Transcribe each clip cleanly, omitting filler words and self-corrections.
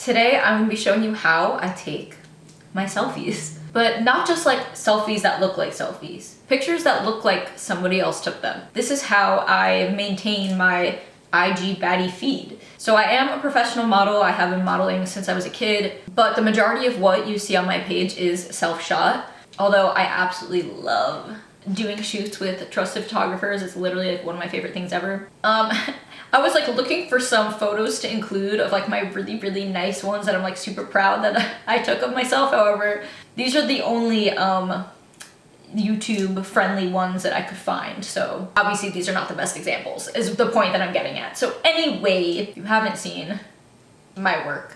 Today I'm gonna be showing you how I take my selfies. But not just like selfies that look like selfies. Pictures that look like somebody else took them. This is how I maintain my IG baddie feed. So I am a professional model. I have been modeling since I was a kid, but the majority of what you see on my page is self-shot. Although I absolutely love doing shoots with trusted photographers. It's literally like one of my favorite things ever. I was like looking for some photos to include of like my really nice ones that I'm like super proud that I took of myself. However, these are the only YouTube friendly ones that I could find. So obviously these are not the best examples is the point that I'm getting at. So anyway, if you haven't seen my work,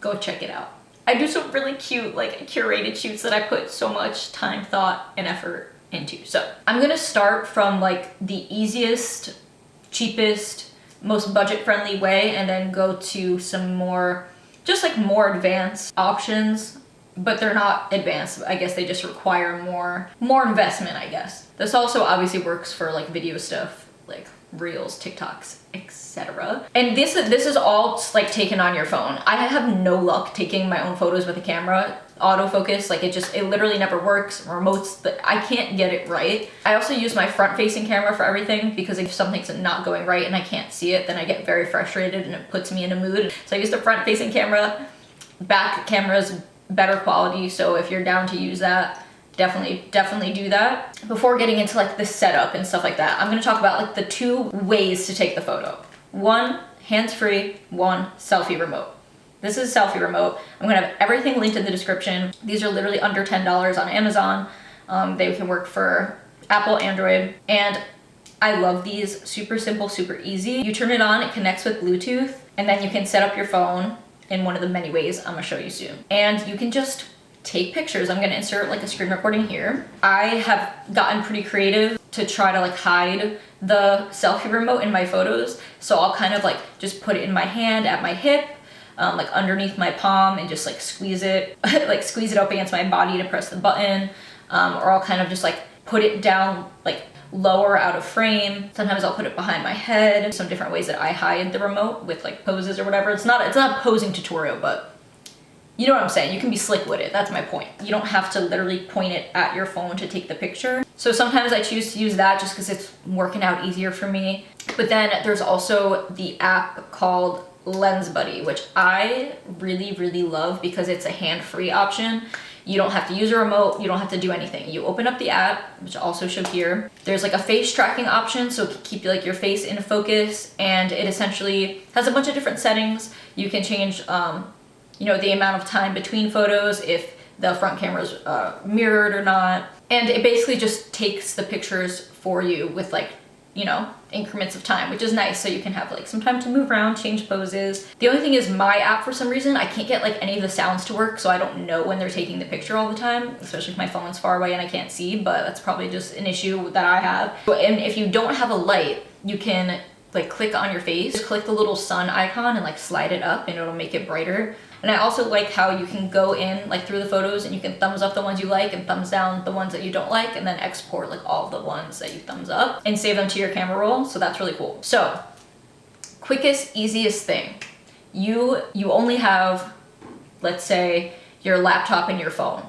go check it out. I do some really cute like curated shoots that I put so much time, thought, and effort into. So I'm gonna start from like the easiest, cheapest, most budget-friendly way and then go to some more, just like more advanced options, but they're not advanced. I guess they just require more investment, I guess. This also obviously works for like video stuff, like Reels, TikToks, etc. And this is all like taken on your phone. I have no luck taking my own photos with a camera. Autofocus, like it literally never works. Remotes, but I can't get it right. I also use my front-facing camera for everything because if something's not going right and I can't see it, then I get very frustrated and it puts me in a mood. So I use the front-facing camera. Back camera's better quality, so if you're down to use that, definitely do that. Before getting into like the setup and stuff like that, I'm gonna talk about like the two ways to take the photo. One, hands-free, one, selfie remote. This is a selfie remote. I'm gonna have everything linked in the description. These are literally under $10 on Amazon. They can work for Apple, Android, and I love these. Super simple, super easy. You turn it on, it connects with Bluetooth, and then you can set up your phone in one of the many ways I'm gonna show you soon. And you can just take pictures. I'm gonna insert like a screen recording here. I have gotten pretty creative to try to like hide the selfie remote in my photos. So I'll kind of like just put it in my hand at my hip, like underneath my palm, and just like squeeze it, like squeeze it up against my body to press the button. Or I'll kind of just like put it down like lower out of frame. Sometimes I'll put it behind my head. Some different ways that I hide the remote with like poses or whatever. It's not a posing tutorial, but you know what I'm saying. You can be slick with it. That's my point. You don't have to literally point it at your phone to take the picture. So sometimes I choose to use that just because it's working out easier for me. But then there's also the app called Lens Buddy, which I really love because it's a hand-free option. You don't have to use a remote, you don't have to do anything. You open up the app, which I also show here. There's like a face tracking option, so it can keep like your face in focus, and it essentially has a bunch of different settings. You can change you know, the amount of time between photos, if the front camera's mirrored or not. And it basically just takes the pictures for you with like, you know, increments of time, which is nice. So you can have like some time to move around, change poses. The only thing is my app, for some reason, I can't get like any of the sounds to work. So I don't know when they're taking the picture all the time, especially if my phone's far away and I can't see, but that's probably just an issue that I have. And if you don't have a light, you can like click on your face, just click the little sun icon and like slide it up and it'll make it brighter. And I also like how you can go in like through the photos and you can thumbs up the ones you like and thumbs down the ones that you don't like, and then export like all of the ones that you thumbs up and save them to your camera roll. So that's really cool. So quickest, easiest thing. You only have, let's say, your laptop and your phone.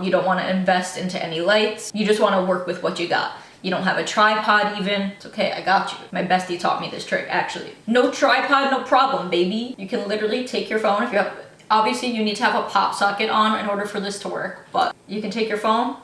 You don't want to invest into any lights. You just want to work with what you got. You don't have a tripod even. It's okay, I got you. My bestie taught me this trick, actually. No tripod, no problem, baby. You can literally take your phone. If you have, obviously you need to have a pop socket on in order for this to work, but you can take your phone,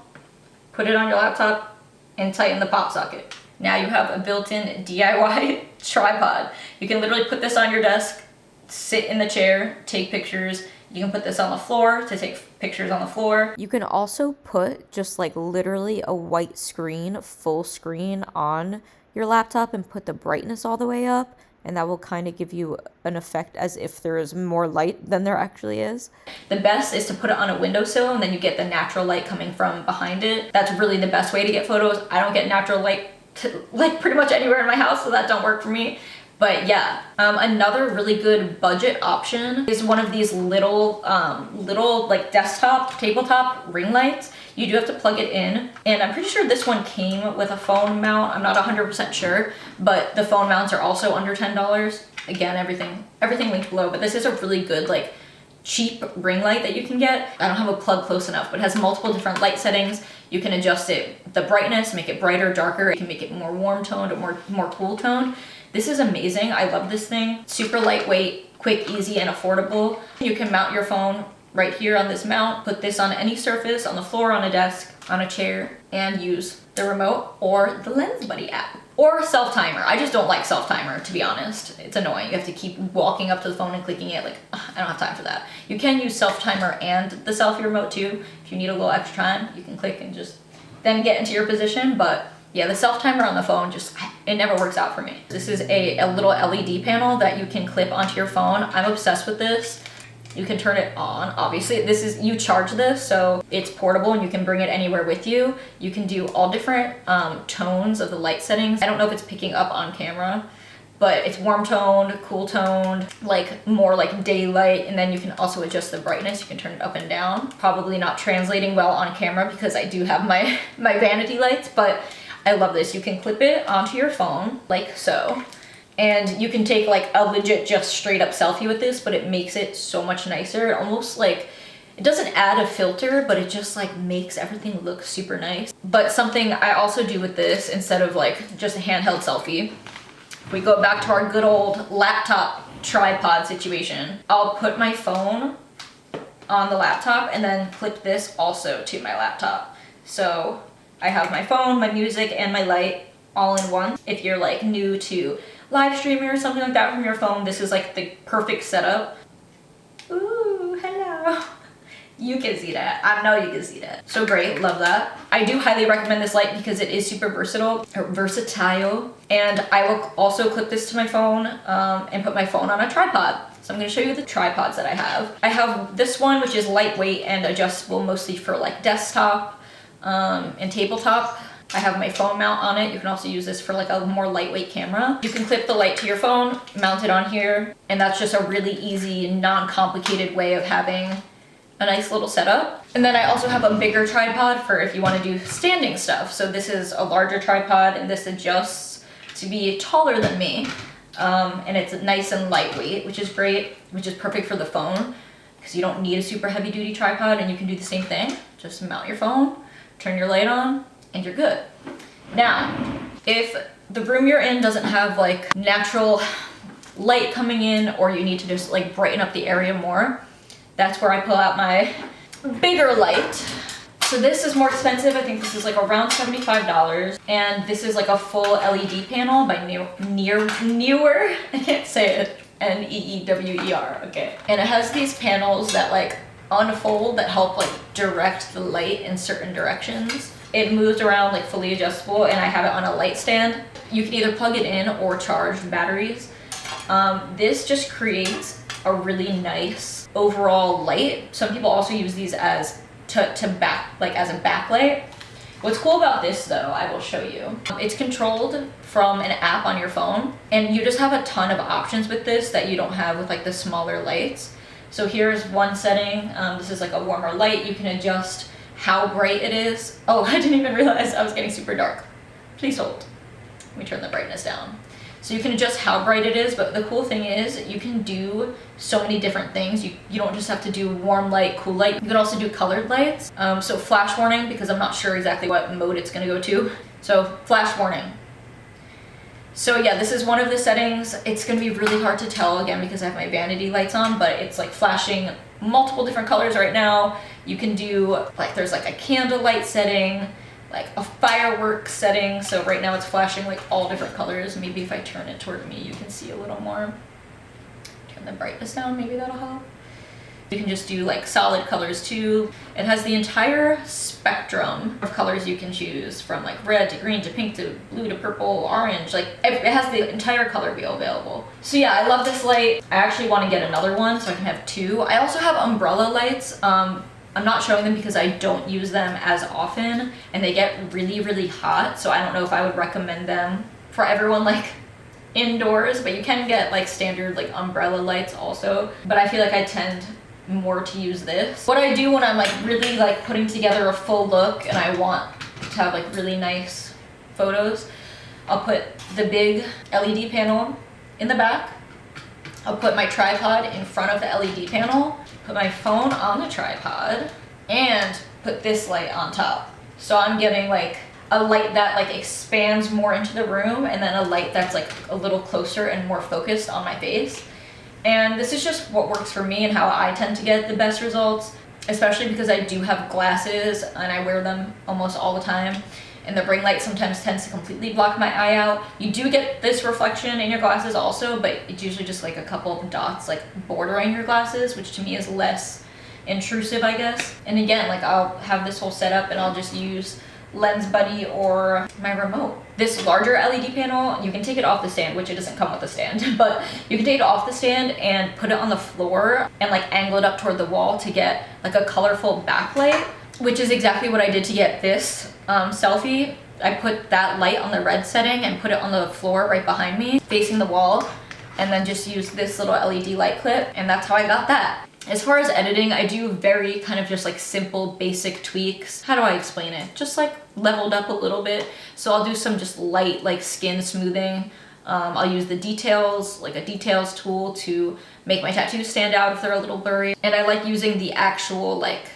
put it on your laptop, and tighten the pop socket. Now you have a built-in DIY tripod. You can literally put this on your desk, sit in the chair, take pictures. You can put this on the floor to take pictures on the floor. You can also put just like literally a white screen, full screen on your laptop and put the brightness all the way up, and that will kind of give you an effect as if there is more light than there actually is. The best is to put it on a windowsill and then you get the natural light coming from behind it. That's really the best way to get photos. I don't get natural light like pretty much anywhere in my house, so that don't work for me. But yeah, another really good budget option is one of these little like desktop, tabletop ring lights. You do have to plug it in, and I'm pretty sure this one came with a phone mount. I'm not 100% sure, but the phone mounts are also under $10. Again, everything linked below, but this is a really good like cheap ring light that you can get. I don't have a plug close enough, but it has multiple different light settings. You can adjust it, the brightness, make it brighter, darker. You can make it more warm toned or more cool toned. This is amazing. I love this thing. Super lightweight, quick, easy, and affordable. You can mount your phone right here on this mount, put this on any surface, on the floor, on a desk, on a chair, and use the remote or the Lens Buddy app. Or self-timer. I just don't like self-timer, to be honest. It's annoying. You have to keep walking up to the phone and clicking it. Like, ugh, I don't have time for that. You can use self-timer and the selfie remote too. If you need a little extra time, you can click and just then get into your position. But yeah, the self-timer on the phone, just, it never works out for me. This is a little LED panel that you can clip onto your phone. I'm obsessed with this. You can turn it on. Obviously, you charge this, so it's portable and you can bring it anywhere with you. You can do all different tones of the light settings. I don't know if it's picking up on camera, but it's warm toned, cool toned, like more like daylight, and then you can also adjust the brightness. You can turn it up and down. Probably not translating well on camera because I do have my vanity lights, but I love this. You can clip it onto your phone like so. And you can take like a legit just straight up selfie with this, but it makes it so much nicer. It almost like, it doesn't add a filter, but it just like makes everything look super nice. But something I also do with this, instead of like just a handheld selfie, we go back to our good old laptop tripod situation. I'll put my phone on the laptop and then clip this also to my laptop. So I have my phone, my music, and my light all in one. If you're like new to live streaming or something like that from your phone, this is like the perfect setup. Ooh, hello. You can see that. I know you can see that. So great, love that. I do highly recommend this light because it is super versatile. And I will also clip this to my phone and put my phone on a tripod. So I'm gonna show you the tripods that I have. I have this one, which is lightweight and adjustable mostly for like desktop and tabletop. I have my phone mount on it. You can also use this for like a more lightweight camera. You can clip the light to your phone, mount it on here, and that's just a really easy, non-complicated way of having a nice little setup. And then I also have a bigger tripod for if you want to do standing stuff. So this is a larger tripod and this adjusts to be taller than me. And it's nice and lightweight, which is great, which is perfect for the phone because you don't need a super heavy duty tripod, and you can do the same thing. Just mount your phone, turn your light on, and you're good. Now, if the room you're in doesn't have like natural light coming in, or you need to just like brighten up the area more, that's where I pull out my bigger light. So this is more expensive. I think this is like around $75. And this is like a full LED panel by Neewer. I can't say it. Neewer, okay. And it has these panels that like unfold that help like direct the light in certain directions. It moves around like fully adjustable, and I have it on a light stand. You can either plug it in or charge batteries. This just creates a really nice overall light. Some people also use these as as a backlight. What's cool about this though, I will show you. It's controlled from an app on your phone, and you just have a ton of options with this that you don't have with like the smaller lights. So here's one setting. This is like a warmer light. You can adjust how bright it is. Oh, I didn't even realize I was getting super dark. Please hold. Let me turn the brightness down. So you can adjust how bright it is, but the cool thing is you can do so many different things. You don't just have to do warm light, cool light. You can also do colored lights. So flash warning, because I'm not sure exactly what mode it's gonna go to. So flash warning. So yeah, this is one of the settings. It's gonna be really hard to tell again because I have my vanity lights on, but it's like flashing multiple different colors right now. You can do like, there's like a candle light setting, like a fireworks setting. So right now it's flashing like all different colors. Maybe if I turn it toward me, you can see a little more. Turn the brightness down, maybe that'll help. You can just do like solid colors too. It has the entire spectrum of colors you can choose, from like red to green to pink to blue to purple, orange. Like it has the entire color wheel available. So yeah, I love this light. I actually want to get another one so I can have two. I also have umbrella lights. I'm not showing them because I don't use them as often, and they get really, really hot. So I don't know if I would recommend them for everyone like indoors, but you can get like standard like umbrella lights also. But I feel like I tend more to use this. What I do when I'm like really like putting together a full look and I want to have like really nice photos, I'll put the big LED panel in the back, I'll put my tripod in front of the LED panel, put my phone on the tripod, and put this light on top. So I'm getting like a light that like expands more into the room, and then a light that's like a little closer and more focused on my face. And this is just what works for me and how I tend to get the best results, especially because I do have glasses and I wear them almost all the time. And the ring light sometimes tends to completely block my eye out. You do get this reflection in your glasses also, but it's usually just like a couple of dots like bordering your glasses, which to me is less intrusive, I guess. And again, like I'll have this whole setup and I'll just use Lens Buddy or my remote. This larger LED panel, you can take it off the stand, which it doesn't come with a stand, but you can take it off the stand and put it on the floor and like angle it up toward the wall to get like a colorful backlight, which is exactly what I did to get this selfie. I put that light on the red setting and put it on the floor right behind me, facing the wall, and then just use this little LED light clip, and that's how I got that. As far as editing, I do very kind of just like simple basic tweaks. How do I explain it? Just like leveled up a little bit. So I'll do some just light like skin smoothing. I'll use the details, like a details tool to make my tattoos stand out if they're a little blurry. And I like using the actual like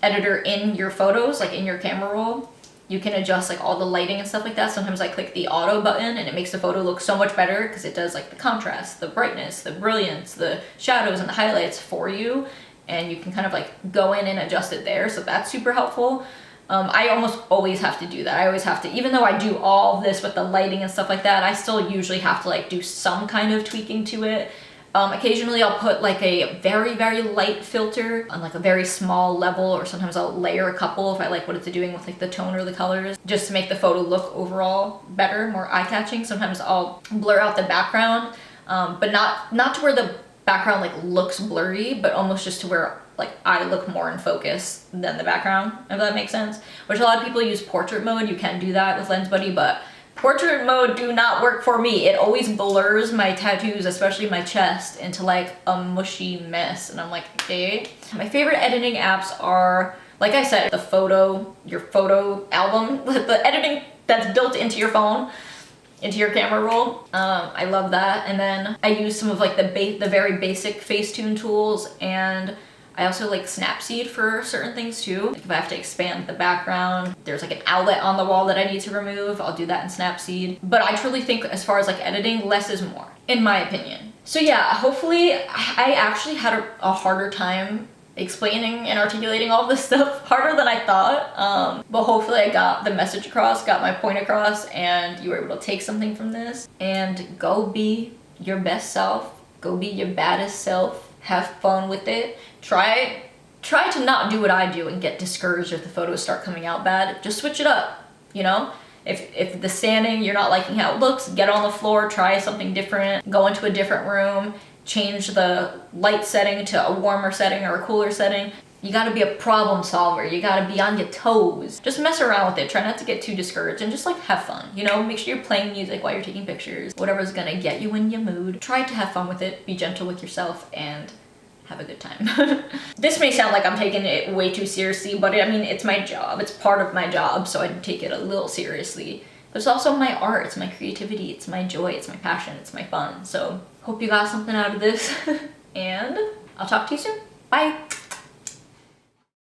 editor in your photos, like in your camera roll. You can adjust like all the lighting and stuff like that. Sometimes I click the auto button and it makes the photo look so much better because it does like the contrast, the brightness, the brilliance, the shadows and the highlights for you. And you can kind of like go in and adjust it there. So that's super helpful. I almost always have to do that. I always have to, even though I do all of this with the lighting and stuff like that, I still usually have to like do some kind of tweaking to it. Occasionally I'll put like a very, very light filter on like a very small level, or sometimes I'll layer a couple if I like what it's doing with like the tone or the colors, just to make the photo look overall better, more eye-catching. Sometimes I'll blur out the background, but not to where the background like looks blurry, but almost just to where like I look more in focus than the background, if that makes sense. Which a lot of people use portrait mode. You can do that with Lens Buddy, but portrait mode do not work for me. It always blurs my tattoos, especially my chest, into like a mushy mess. And I'm like, okay. My favorite editing apps are, like I said, your photo album, the editing that's built into your phone, into your camera roll. I love that. And then I use some of like the very basic Facetune tools, and I also like Snapseed for certain things too. Like if I have to expand the background, there's like an outlet on the wall that I need to remove, I'll do that in Snapseed. But I truly think as far as like editing, less is more, in my opinion. So yeah, hopefully I actually had a harder time explaining and articulating all this stuff, harder than I thought. But hopefully I got the message across, got my point across, and you were able to take something from this. And go be your best self, go be your baddest self. Have fun with it. Try to not do what I do and get discouraged if the photos start coming out bad. Just switch it up, you know? If the standing, you're not liking how it looks, get on the floor, try something different, go into a different room, change the light setting to a warmer setting or a cooler setting. You gotta be a problem solver. You gotta be on your toes. Just mess around with it. Try not to get too discouraged and just like have fun, you know? Make sure you're playing music while you're taking pictures. Whatever's gonna get you in your mood. Try to have fun with it. Be gentle with yourself and have a good time. This may sound like I'm taking it way too seriously, but I mean, it's my job. It's part of my job, so I take it a little seriously. But it's also my art, it's my creativity, it's my joy, it's my passion, it's my fun. So hope you got something out of this, and I'll talk to you soon. Bye.